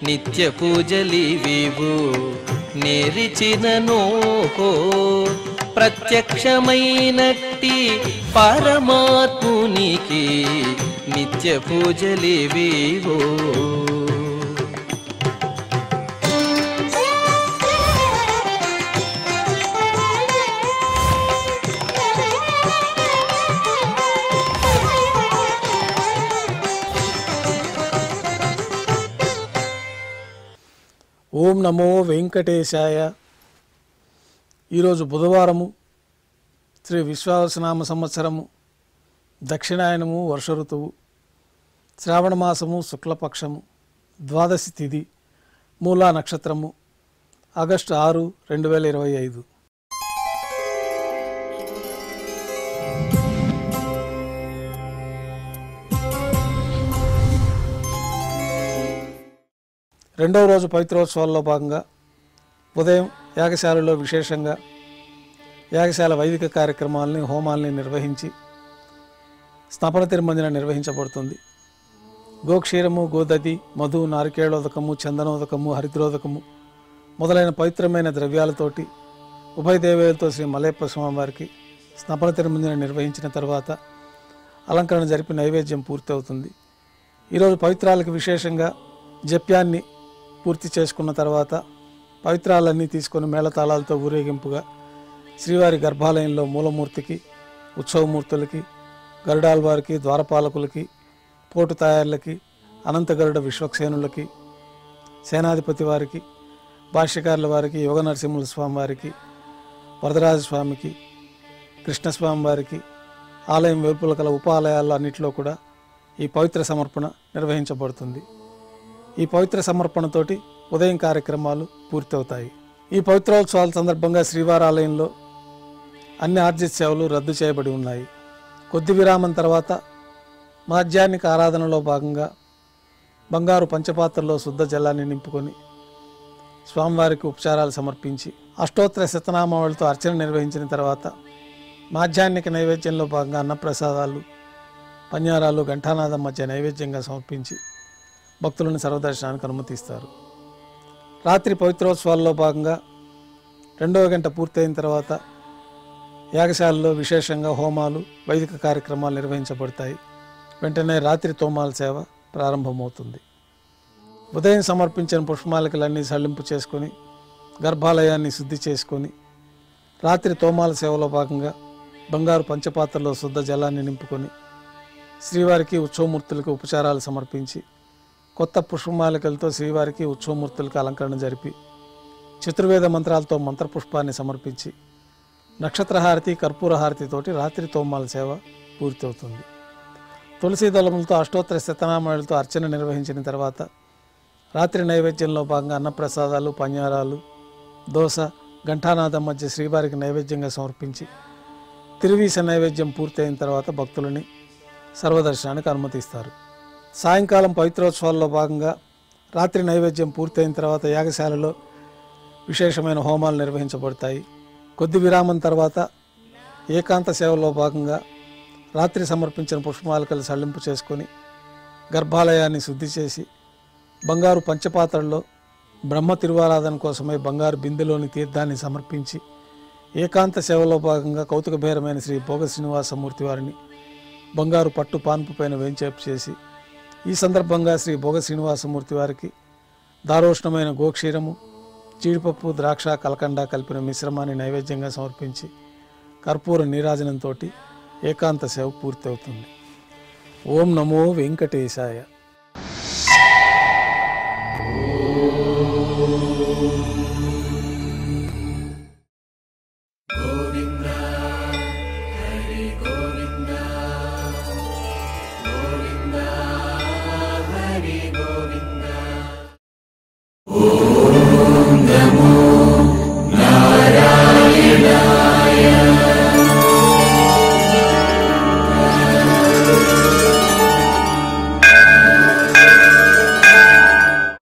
నిత్య పూజలివివు నేరిచిననో ప్రత్యక్షమైనట్టి పరమాత్మునికి నిత్య పూజలివివో. ఓం నమో వెంకటేశాయ. ఈరోజు బుధవారము, శ్రీ విశ్వావసనామ సంవత్సరము, దక్షిణాయనము, వర్ష ఋతువు, శ్రావణ మాసము, శుక్లపక్షము, ద్వాదశి తిథి, మూలా నక్షత్రము, ఆగస్టు 6, 2025. రెండవ రోజు పవిత్రోత్సవాల్లో భాగంగా ఉదయం యాగశాలలో విశేషంగా యాగశాల వైదిక కార్యక్రమాలని, హోమాలని నిర్వహించి స్నపన తిరుమంజన నిర్వహించబడుతుంది. గోక్షీరము, గోదది, మధు, నారికేళోదకము, చందనోదకము, హరిద్రోదకము మొదలైన పవిత్రమైన ద్రవ్యాలతోటి ఉభయ దేవేలతో శ్రీ మలయప్ప స్వామివారికి స్నపన తిరుమంజన నిర్వహించిన తర్వాత అలంకరణ జరిపి నైవేద్యం పూర్తి అవుతుంది. ఈరోజు పవిత్రాలకు విశేషంగా జప్యాన్ని పూర్తి చేసుకున్న తర్వాత పవిత్రాలన్నీ తీసుకొని మేళతాళాలతో ఊరేగింపుగా శ్రీవారి గర్భాలయంలో మూలమూర్తికి, ఉత్సవమూర్తులకి, గరుడాల్వారికి, ద్వారపాలకులకి, పోటు తయారులకి, అనంతగరుడ విశ్వక్సేనులకి, సేనాధిపతి వారికి, భాష్యకారుల వారికి, యోగ నరసింహుల స్వామి వారికి, వరదరాజస్వామికి, కృష్ణస్వామి వారికి, ఆలయం వెలుపల కల ఉపాలయాల్లో అన్నింటిలో కూడా ఈ పవిత్ర సమర్పణ నిర్వహించబడుతుంది. ఈ పవిత్ర సమర్పణతోటి ఉదయం కార్యక్రమాలు పూర్తవుతాయి. ఈ పవిత్రోత్సవాల సందర్భంగా శ్రీవారి ఆలయంలో అన్ని ఆర్జిత సేవలు రద్దు చేయబడి ఉన్నాయి. కొద్ది విరామం తర్వాత మాధ్యాహ్నిక ఆరాధనలో భాగంగా బంగారు పంచపాత్రలో శుద్ధ జలాన్ని నింపుకొని స్వామివారికి ఉపచారాలు సమర్పించి అష్టోత్తర శతనామావళితో అర్చన నిర్వహించిన తర్వాత మాధ్యాహ్నిక నైవేద్యంలో భాగంగా అన్నప్రసాదాలు, పన్యారాలు, ఘంటానాదం మధ్య నైవేద్యంగా సమర్పించి భక్తులను సర్వదర్శనానికి అనుమతిస్తారు. రాత్రి పవిత్రోత్సవాల్లో భాగంగా 2వ గంట పూర్తయిన తర్వాత యాగశాలలో విశేషంగా హోమాలు, వైదిక కార్యక్రమాలు నిర్వహించబడతాయి. వెంటనే రాత్రి తోమాల సేవ ప్రారంభమవుతుంది. ఉదయం సమర్పించిన పుష్పమాలికలన్నీ సళ్లింపు చేసుకొని గర్భాలయాన్ని శుద్ధి చేసుకొని రాత్రి తోమాల సేవలో భాగంగా బంగారు పంచపాత్రలో శుద్ధ జలాన్ని నింపుకొని శ్రీవారికి, ఉత్సవమూర్తులకు ఉపచారాలు సమర్పించి కొత్త పుష్పమాలికలతో శ్రీవారికి, ఉత్సవమూర్తులకు అలంకరణ జరిపి చతుర్వేద మంత్రాలతో మంత్రపుష్పాన్ని సమర్పించి నక్షత్రహారతి, కర్పూరహారతితోటి రాత్రి తోమాల సేవ పూర్తవుతుంది. తులసీ దళములతో అష్టోత్తర శతనామావళితో అర్చన నిర్వహించిన తర్వాత రాత్రి నైవేద్యంలో భాగంగా అన్నప్రసాదాలు, పన్యారాలు, దోస, ఘంటానాదం మధ్య శ్రీవారికి నైవేద్యంగా సమర్పించి తిరువీస నైవేద్యం పూర్తయిన తర్వాత భక్తులని సర్వదర్శనానికి అనుమతిస్తారు. సాయంకాలం పవిత్రోత్సవాల్లో భాగంగా రాత్రి నైవేద్యం పూర్తయిన తర్వాత యాగశాలలో విశేషమైన హోమాలు నిర్వహించబడతాయి. కొద్ది విరామం తర్వాత ఏకాంత సేవలో భాగంగా రాత్రి సమర్పించిన పుష్పమాలికలు సళ్లింపు చేసుకొని గర్భాలయాన్ని శుద్ధి చేసి బంగారు పంచపాత్రల్లో బ్రహ్మ తిరువారాధన కోసమై బంగారు బిందెలోని తీర్థాన్ని సమర్పించి ఏకాంత సేవలో భాగంగా కౌతుకభేరమైన శ్రీ భోగ శ్రీనివాసమూర్తి వారిని బంగారు పట్టు పాన్పు పైన వేంచేపు చేసి ఈ సందర్భంగా శ్రీ భోగ శ్రీనివాసమూర్తి వారికి దారోష్ణమైన గోక్షీరము, జీడిపప్పు, ద్రాక్ష, కలకండ కలిపిన మిశ్రమాన్ని నైవేద్యంగా సమర్పించి కర్పూర నీరాజనంతో ఏకాంత సేవ పూర్తి అవుతుంది. ఓం నమో వెంకటేశాయ.